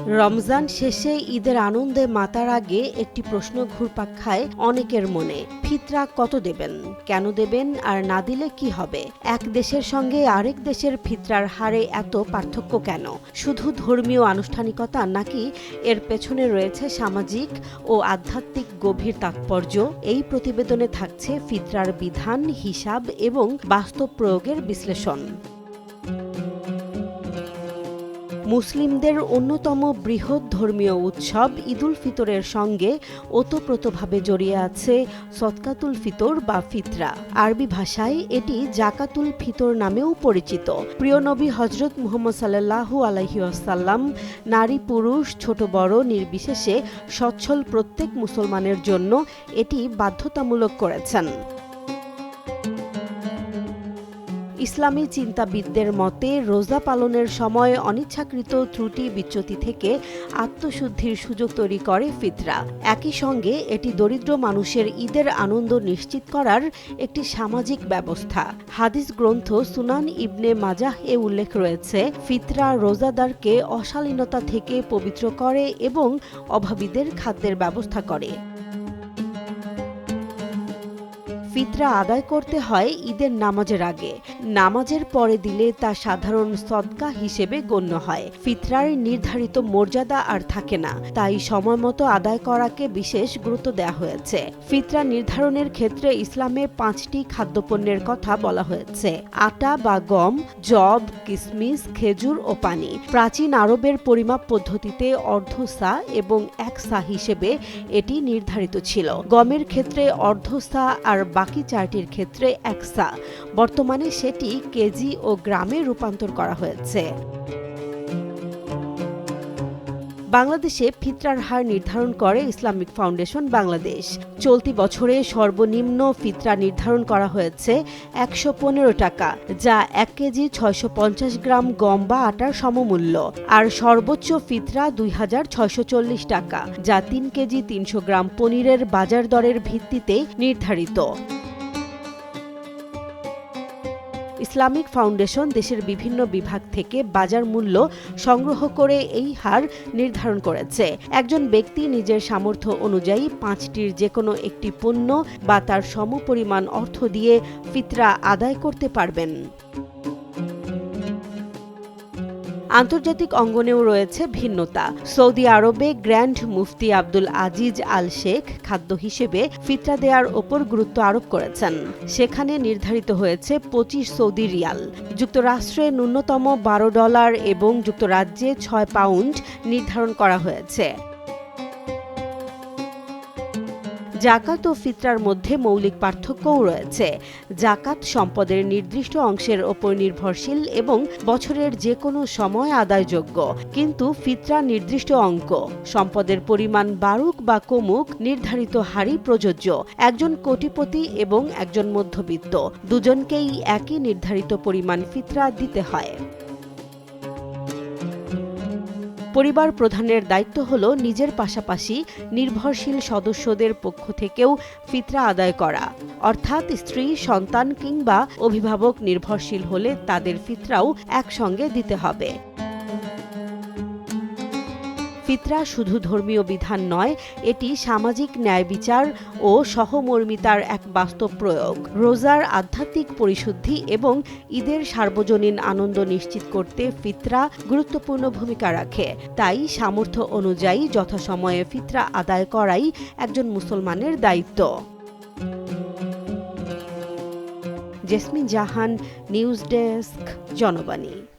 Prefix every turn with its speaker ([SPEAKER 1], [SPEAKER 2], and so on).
[SPEAKER 1] রমজান শেষে ঈদের আনন্দে মাতার আগে একটি প্রশ্ন ঘুরপাক খায় অনেকের মনে। ফিতরা কত দেবেন, কেন দেবেন, আর না দিলে কি হবে? এক দেশের সঙ্গে আরেক দেশের ফিতরার হারে এত পার্থক্য কেন? শুধু ধর্মীয় আনুষ্ঠানিকতা নাকি এর পেছনে রয়েছে সামাজিক ও আধ্যাত্মিক গভীর তাৎপর্য? এই প্রতিবেদনে থাকছে ফিতরার বিধান, হিসাব এবং বাস্তব প্রয়োগের বিশ্লেষণ। মুসলিমদের অন্যতম বৃহৎ ধর্মীয় উৎসব ঈদুল ফিতরের সঙ্গে ওতপ্রোতভাবে জড়িয়ে আছে সদকাতুল ফিতর বা ফিতরা। আরবি ভাষায় এটি জাকাতুল ফিতর নামেও পরিচিত। প্রিয় নবী হজরত মুহাম্মদ সাল্লাল্লাহু আলাইহি ওয়াসাল্লাম নারী পুরুষ ছোট বড় নির্বিশেষে সচ্ছল প্রত্যেক মুসলমানের জন্য এটি বাধ্যতামূলক করেছেন। ইসলামী চিন্তাবিদদের মতে রোজা পালনের সময় অনিচ্ছাকৃত ত্রুটি বিচ্যুতি থেকে আত্মশুদ্ধির সুযোগ তৈরি করে ফিতরা। একই সঙ্গে এটি দরিদ্র মানুষের ঈদের আনন্দ নিশ্চিত করার একটি সামাজিক ব্যবস্থা। হাদিস গ্রন্থ সুনান ইবনে মাজাহ এ উল্লেখ রয়েছে, ফিতরা রোজাদারকে অশালীনতা থেকে পবিত্র করে এবং অভাবীদের খাদ্যের ব্যবস্থা করে। ফিতরা আদায় করতে হয় ঈদের নামাজের আগে। নামাজের পরে দিলে তা সাধারণ সদকা হিসেবে গণ্য হয়। ফিতরার নির্ধারিত মর্যাদা আর থাকে না, তাই সময়মতো আদায় করাকে বিশেষ গুরুত্ব দেওয়া হয়েছে। ফিতরা নির্ধারণের ক্ষেত্রে ইসলামে 5টি খাদ্যপণ্যের কথা বলা হয়েছে: আটা বা গম, যব, কিশমিশ, খেজুর ও পানি। প্রাচীন আরবের পরিমাপ পদ্ধতিতে অর্ধ সা এবং 1 সা হিসেবে এটি নির্ধারিত ছিল। গমের ক্ষেত্রে অর্ধ সা আর বাকি 4টির ক্ষেত্রে 1 সা। বর্তমানে সেটি কেজি ও গ্রামে রূপান্তর করা হয়েছে। বাংলাদেশে ফিতরার হার নির্ধারণ করে ইসলামিক ফাউন্ডেশন বাংলাদেশ। চলতি বছরে সর্বনিম্ন ফিতরা নির্ধারণ করা হয়েছে 115 টাকা, যা 1 কেজি 650 গ্রাম গম বা আটার সমমূল্য। আর সর্বোচ্চ ফিতরা 2640 টাকা, যা 3 কেজি 300 গ্রাম পনিরের বাজার দরের ভিত্তিতে নির্ধারিত। ইসলামিক ফাউন্ডেশন দেশের বিভিন্ন বিভাগ থেকে বাজার মূল্য সংগ্রহ করে এই হার নির্ধারণ করেছে। একজন ব্যক্তি নিজের সামর্থ্য অনুযায়ী 5টির যেকোনো একটি পণ্য বা তার সমপরিমাণ অর্থ দিয়ে ফিতরা আদায় করতে পারবেন। আন্তর্জাতিক অঙ্গনেও রয়েছে ভিন্নতা। সৌদি আরবে গ্র্যান্ড মুফতি আব্দুল আজিজ আল শেখ খাদ্য হিসেবে ফিতরা দেওয়ার ওপর গুরুত্ব আরোপ করেছেন। সেখানে নির্ধারিত হয়েছে 25 সৌদি রিয়াল। যুক্তরাষ্ট্রে ন্যূনতম $12 এবং যুক্তরাজ্যে 6 পাউন্ড নির্ধারণ করা হয়েছে। জাকাত ও ফিতরার মধ্যে মৌলিক পার্থক্যও রয়েছে। জাকাত সম্পদের নির্দিষ্ট অংশের ওপর নির্ভরশীল এবং বছরের যে কোনো সময় আদায়যোগ্য, কিন্তু ফিতরা নির্দিষ্ট অঙ্ক। সম্পদের পরিমাণ বাড়ুক বা কমুক নির্ধারিত হারই প্রযোজ্য। একজন কোটিপতি এবং একজন মধ্যবিত্ত দুজনকেই একই নির্ধারিত পরিমাণ ফিতরা দিতে হয়। পরিবার প্রধানের দায়িত্ব হল নিজের পাশাপাশি নির্ভরশীল সদস্যদের পক্ষ থেকেও ফিতরা আদায় করা, অর্থাৎ স্ত্রী, সন্তান কিংবা অভিভাবক নির্ভরশীল হলে তাদের ফিতরাও একসঙ্গে দিতে হবে। ফিতরা শুধু ধর্মীয় বিধান নয়, এটি সামাজিক ন্যায় বিচার ও সহমর্মিতার এক বাস্তব প্রয়োগ। রোজার আধ্যাত্মিক পরিশুদ্ধি এবং ঈদের সার্বজনীন আনন্দ নিশ্চিত করতে ফিতরা গুরুত্বপূর্ণ ভূমিকা রাখে। তাই সামর্থ্য অনুযায়ী যথাসময়ে ফিতরা আদায় করাই একজন মুসলমানের দায়িত্ব। জেসমিন জাহান, নিউজ ডেস্ক, জনবাণী।